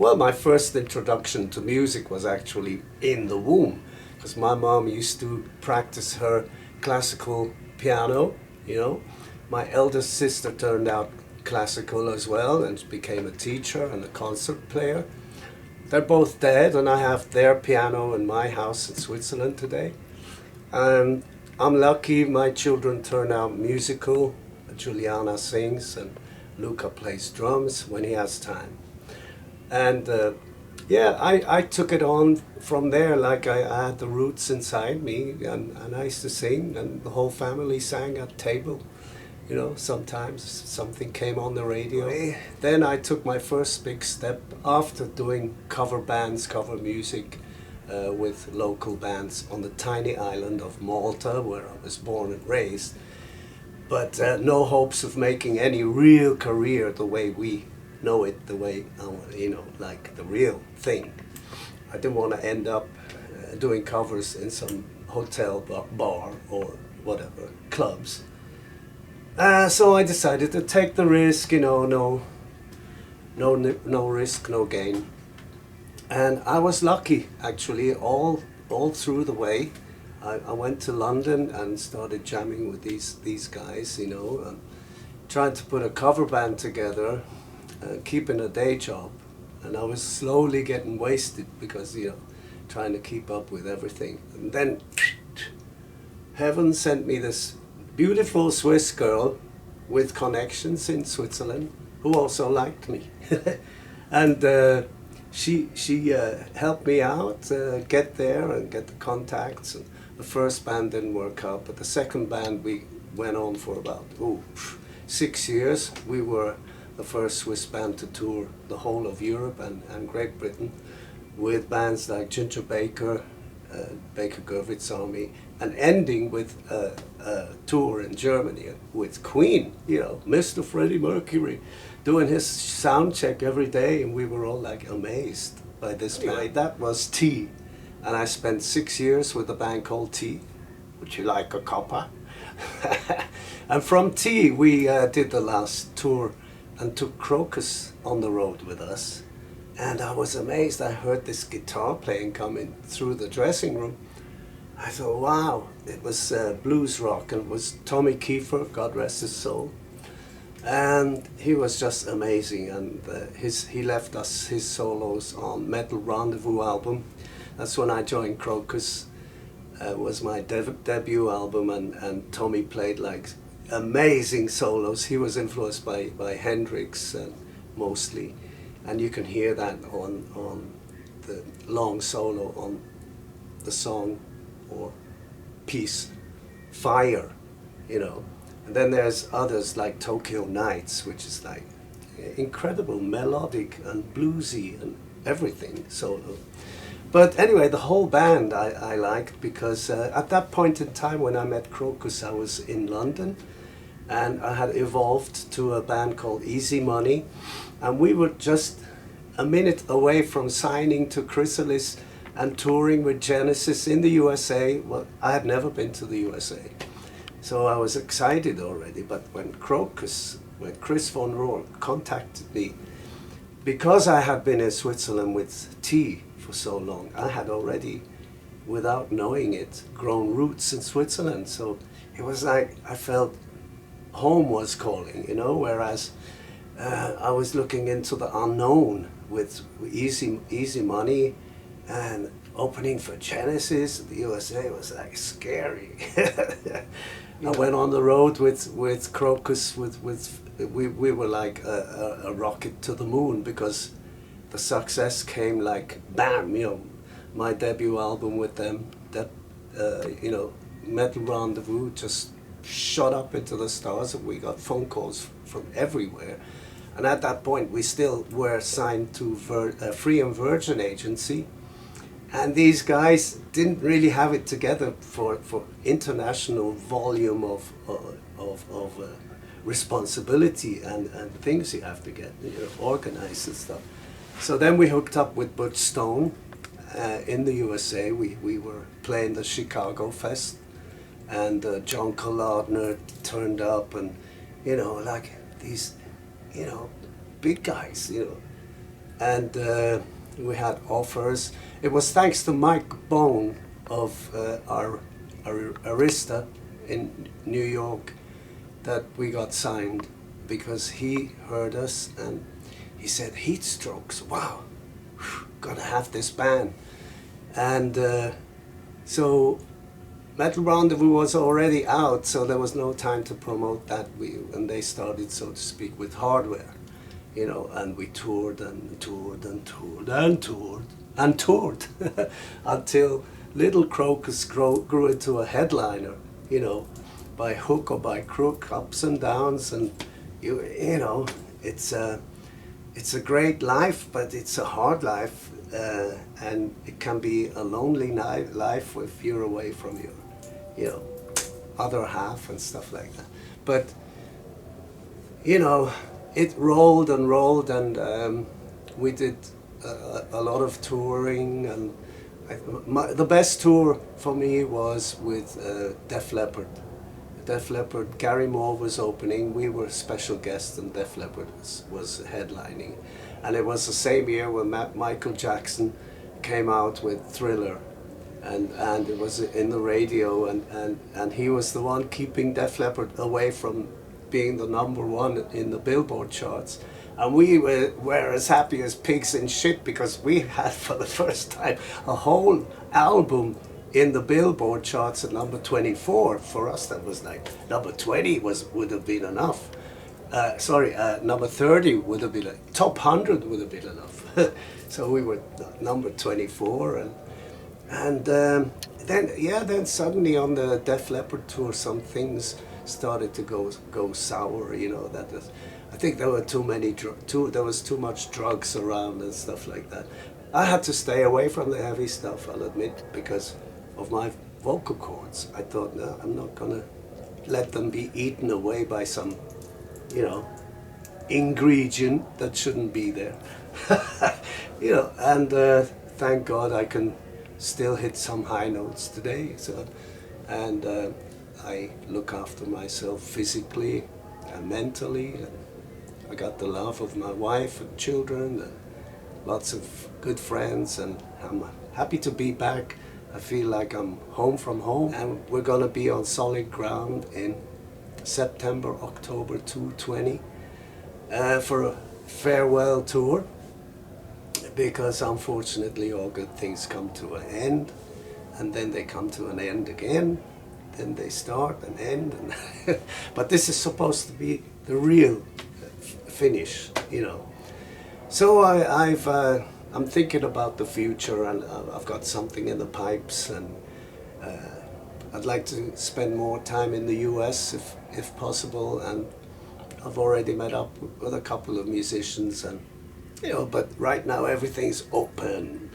Well, my first introduction to music was actually in the womb, because my mom used to practice her classical piano, you know. My eldest sister turned out classical as well and became a teacher and a concert player. They're both dead, and I have their piano in my house in Switzerland today. Um, I'm lucky my children turn out musical. Juliana sings and Luca plays drums when he has time. And yeah, I took it on from there. Like I had the roots inside me, and I used to sing, and the whole family sang at table. You know, sometimes something came on the radio. Then I took my first big step after doing cover bands, cover music with local bands on the tiny island of Malta, where I was born and raised. But no hopes of making any real career the way we know it, the way, you know, like the real thing. I didn't want to end up doing covers in some hotel bar or whatever, clubs. So I decided to take the risk, you know, no risk, no gain. And I was lucky, actually, all through the way. I went to London and started jamming with these guys, you know, and trying to put a cover band together, keeping a day job. And I was slowly getting wasted because, you know, trying to keep up with everything. And then heaven sent me this beautiful Swiss girl with connections in Switzerland who also liked me. And she helped me out, get there and get the contacts. And the first band didn't work out, but the second band we went on for about 6 years. We were the first Swiss band to tour the whole of Europe and Great Britain with bands like Ginger Baker, Baker Gervitz Army, and ending with a tour in Germany with Queen, you know, Mr. Freddie Mercury, doing his sound check every day, and we were all like amazed by this guy. That was T, and I spent 6 years with a band called T. Would you like a copper? And from T we did the last tour and took Krokus on the road with us. And I was amazed. I heard this guitar playing coming through the dressing room. I thought, wow, it was blues rock, and it was Tommy Kiefer, God rest his soul. And he was just amazing, and he left us his solos on Metal Rendezvous album. That's when I joined Krokus. It was my debut album, and Tommy played like amazing solos. He was influenced by Hendrix mostly. And you can hear that on the long solo on the song or piece Fire, you know. And then there's others like Tokyo Nights, which is like incredible melodic and bluesy and everything solo. But anyway, the whole band I liked because at that point in time when I met Krokus, I was in London, and I had evolved to a band called Easy Money. And we were just a minute away from signing to Chrysalis and touring with Genesis in the USA. Well, I had never been to the USA, so I was excited already. But when Chris von Rohr contacted me, because I had been in Switzerland with T for so long, I had already, without knowing it, grown roots in Switzerland. So it was like I felt home was calling, you know, whereas I was looking into the unknown with Easy Money, and opening for Genesis in the USA was like scary. I went on the road with Krokus, we were like a rocket to the moon, because the success came like bam, you know, my debut album with them, that you know, Metal Rendezvous just shot up into the stars, and we got phone calls from everywhere. And at that point we still were signed to Free and Virgin agency, and these guys didn't really have it together for international volume of responsibility and things you have to get, you know, organized and stuff. So then we hooked up with Butch Stone in the USA. We were playing the Chicago Fest, and John Collardner turned up, and you know, like these, you know, big guys, you know, and we had offers. It was thanks to Mike Bone of our Arista in New York that we got signed, because he heard us and he said, "Heat Strokes, wow, gotta have this band." And so Metal Rendezvous was already out, so there was no time to promote that. And they started, so to speak, with Hardware, you know, and we toured and toured and toured and toured and toured until Little Krokus grew into a headliner, you know, by hook or by crook, ups and downs, and you know, it's a great life, but it's a hard life, and it can be a lonely life if you're away from your, you know, other half and stuff like that. But you know, it rolled and rolled, and we did a lot of touring, and the best tour for me was with Def Leppard. Def Leppard, Gary Moore was opening, we were special guests, and Def Leppard was headlining. And it was the same year when Michael Jackson came out with Thriller, and it was in the radio, and he was the one keeping Def Leppard away from being the #1 in the Billboard charts. And we were as happy as pigs in shit, because we had for the first time a whole album in the Billboard charts at number 24. For us, that was like number 20 would have been enough. Number 30 would have been like, top 100 would have been enough. So we were number 24, and then suddenly on the Def Leppard tour, some things started to go sour. You know, I think there were there was too much drugs around and stuff like that. I had to stay away from the heavy stuff, I'll admit, because of my vocal cords. I thought, no, I'm not gonna let them be eaten away by some, you know, ingredient that shouldn't be there. You know, and thank God I can still hit some high notes today. So, and I look after myself physically and mentally, and I got the love of my wife and children and lots of good friends, and I'm happy to be back. I feel like I'm home from home, and we're gonna be on solid ground in September, October 2020 for a farewell tour, because unfortunately all good things come to an end, and then they come to an end again, then they start and end, and but this is supposed to be the real finish, you know. So I'm thinking about the future, and I've got something in the pipes, and I'd like to spend more time in the US if possible, and I've already met up with a couple of musicians, and you know, but right now everything's open.